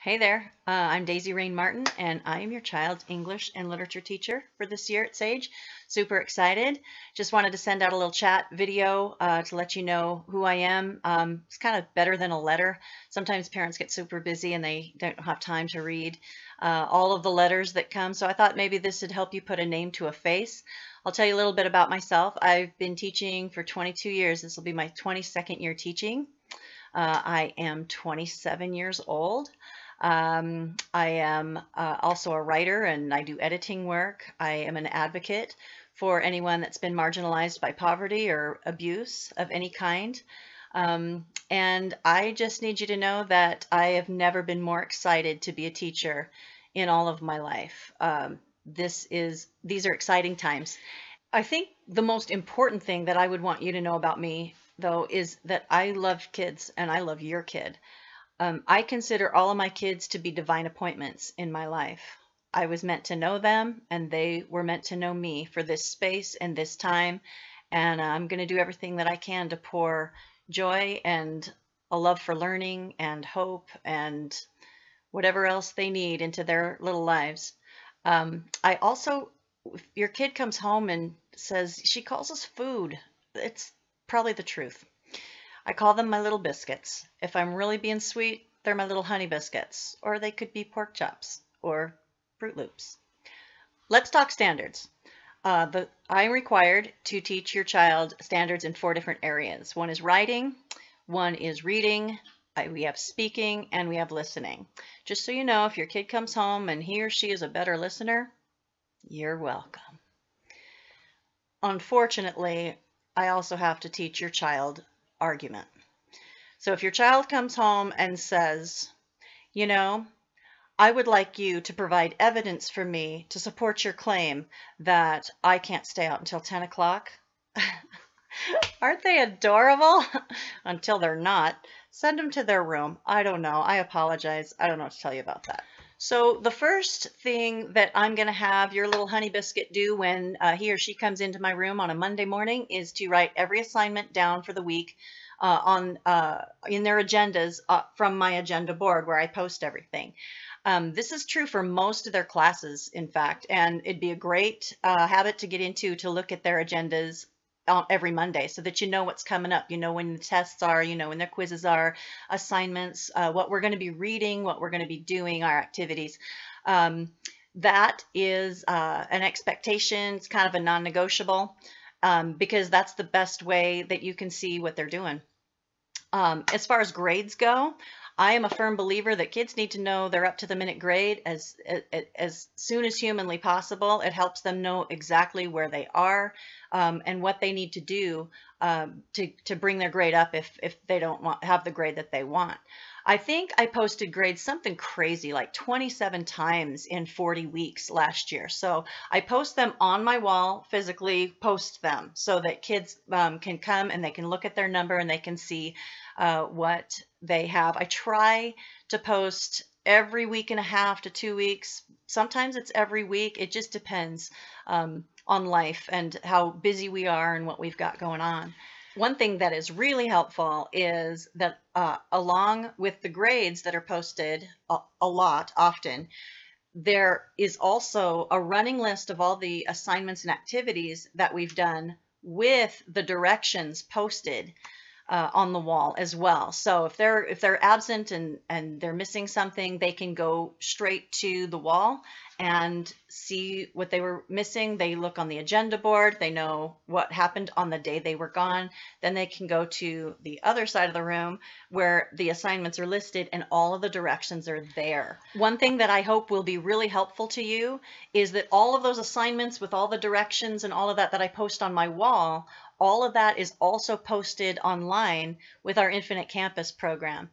Hey there, I'm Daisy Rain Martin, and I am your child's English and literature teacher for this year at Sage. Super excited. Just wanted to send out a little chat video to let you know who I am. It's kind of better than a letter. Sometimes parents get super busy and they don't have time to read all of the letters that come, so I thought maybe this would help you put a name to a face. I'll tell you a little bit about myself. I've been teaching for 22 years. This will be my 22nd year teaching. I am 27 years old. I am also a writer and I do editing work. I am an advocate for anyone that's been marginalized by poverty or abuse of any kind. And I just need you to know that I have never been more excited to be a teacher in all of my life. These are exciting times. I think the most important thing that I would want you to know about me, though, is that I love kids and I love your kid. I consider all of my kids to be divine appointments in my life. I was meant to know them, and they were meant to know me for this space and this time. And I'm going to do everything that I can to pour joy and a love for learning and hope and whatever else they need into their little lives. I also, if your kid comes home and says, she calls us food, it's probably the truth. I call them my little biscuits. If I'm really being sweet, they're my little honey biscuits, or they could be pork chops or Fruit Loops. Let's talk standards. I'm required to teach your child standards in 4 different areas. One is writing, one is reading, we have speaking, and we have listening. Just so you know, if your kid comes home and he or she is a better listener, you're welcome. Unfortunately, I also have to teach your child argument. So if your child comes home and says, you know, I would like you to provide evidence for me to support your claim that I can't stay out until 10 o'clock. Aren't they adorable? Until they're not. Send them to their room. I don't know. I apologize. I don't know what to tell you about that. So the first thing that I'm going to have your little honey biscuit do when he or she comes into my room on a Monday morning is to write every assignment down for the week in their agendas from my agenda board where I post everything. This is true for most of their classes, in fact, and it'd be a great habit to get into to look at their agendas every Monday so that you know what's coming up. You know when the tests are, you know when their quizzes are, assignments, what we're going to be reading, what we're going to be doing, our activities. That is an expectation. It's kind of a non-negotiable because that's the best way that you can see what they're doing. As far as grades go, I am a firm believer that kids need to know their up to the minute grade as soon as humanly possible. It helps them know exactly where they are and what they need to do to bring their grade up if they don't have the grade that they want. I think I posted grades something crazy like 27 times in 40 weeks last year. So I post them on my wall, physically post them so that kids can come and they can look at their number and they can see what they have. I try to post every week and a half to 2 weeks. Sometimes it's every week. It just depends on life and how busy we are and what we've got going on. One thing that is really helpful is that along with the grades that are posted a lot, often, there is also a running list of all the assignments and activities that we've done with the directions posted on the wall as well. So if they're absent and they're missing something, they can go straight to the wall and see what they were missing. They look on the agenda board. They know what happened on the day they were gone. Then they can go to the other side of the room where the assignments are listed and all of the directions are there. One thing that I hope will be really helpful to you is that all of those assignments with all the directions and all of that I post on my wall, all of that is also posted online with our Infinite Campus program.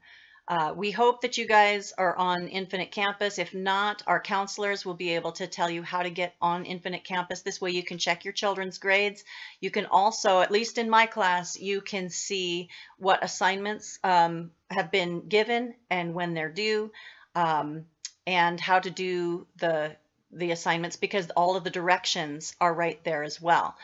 We hope that you guys are on Infinite Campus. If not, our counselors will be able to tell you how to get on Infinite Campus. This way you can check your children's grades. You can also, at least in my class, you can see what assignments have been given and when they're due, and how to do the assignments because all of the directions are right there as well.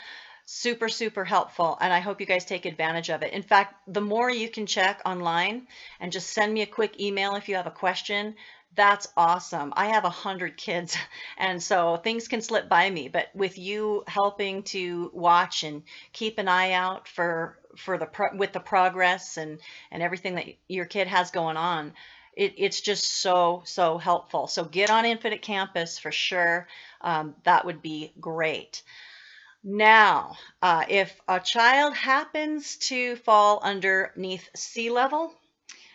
Super, super helpful, and I hope you guys take advantage of it. In fact, the more you can check online and just send me a quick email if you have a question, That's awesome. I have 100 kids, and so things can slip by me. But with you helping to watch and keep an eye out for with the progress and everything that your kid has going on, it's just so helpful. So get on Infinite Campus for sure. That would be great. Now, if a child happens to fall underneath sea level,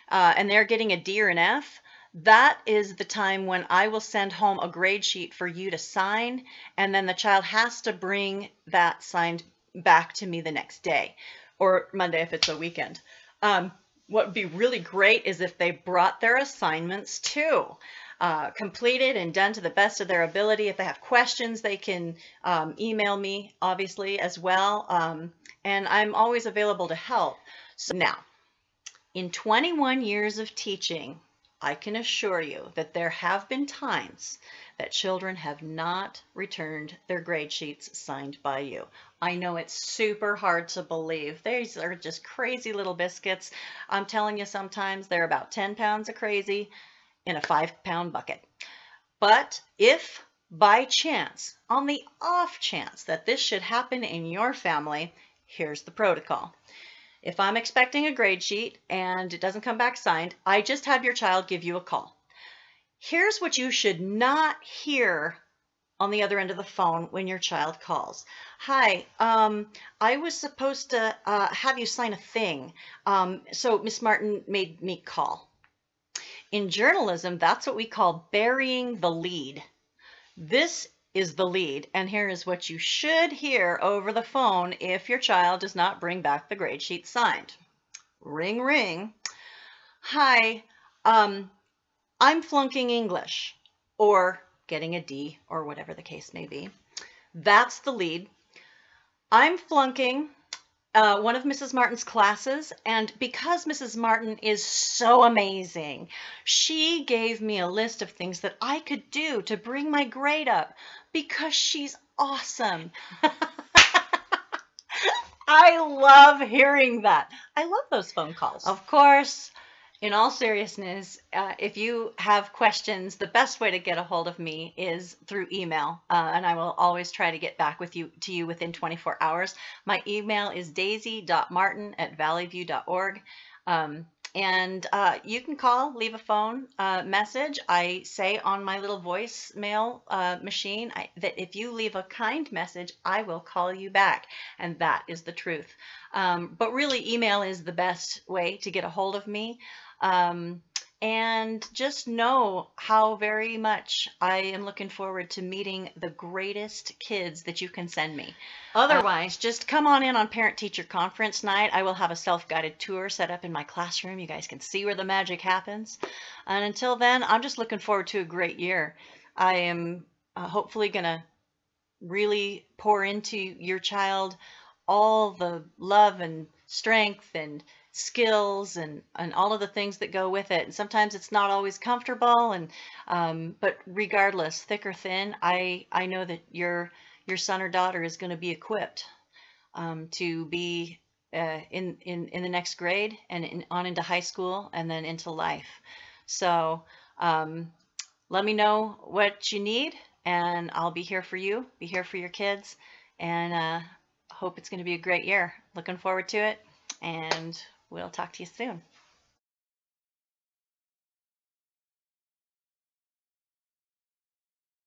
and they're getting a D or an F, that is the time when I will send home a grade sheet for you to sign, and then the child has to bring that signed back to me the next day, or Monday if it's a weekend. What would be really great is if they brought their assignments too. Completed and done to the best of their ability. If they have questions, they can email me, obviously, as well. And I'm always available to help. So now, in 21 years of teaching, I can assure you that there have been times that children have not returned their grade sheets signed by you. I know it's super hard to believe. These are just crazy little biscuits. I'm telling you, sometimes they're about 10 pounds of crazy in a 5-pound bucket. But if by chance, on the off chance that this should happen in your family, here's the protocol. If I'm expecting a grade sheet and it doesn't come back signed, I just have your child give you a call. Here's what you should not hear on the other end of the phone when your child calls. Hi, I was supposed to have you sign a thing, so Miss Martin made me call. In journalism, that's what we call burying the lead. This is the lead, and here is what you should hear over the phone if your child does not bring back the grade sheet signed. Ring, ring. Hi, I'm flunking English, or getting a D, or whatever the case may be. That's the lead. I'm flunking one of Mrs. Martin's classes, and because Mrs. Martin is so amazing, she gave me a list of things that I could do to bring my grade up because she's awesome. I love hearing that. I love those phone calls. Of course, in all seriousness, if you have questions, the best way to get a hold of me is through email, and I will always try to get back to you within 24 hours. My email is daisy.martin@valleyview.org. And you can call, leave a phone message. I say on my little voicemail machine that if you leave a kind message, I will call you back. And that is the truth. But really, email is the best way to get a hold of me. And just know how very much I am looking forward to meeting the greatest kids that you can send me. Otherwise, just come on in on Parent-Teacher Conference night. I will have a self-guided tour set up in my classroom. You guys can see where the magic happens. And until then, I'm just looking forward to a great year. I am hopefully going to really pour into your child all the love and strength and skills and all of the things that go with it. And sometimes it's not always comfortable, and but regardless, thick or thin, I know that your son or daughter is going to be equipped to be in the next grade and on into high school and then into life. So let me know what you need, and I'll be here for you, be here for your kids, and hope it's going to be a great year. Looking forward to it, and we'll talk to you soon.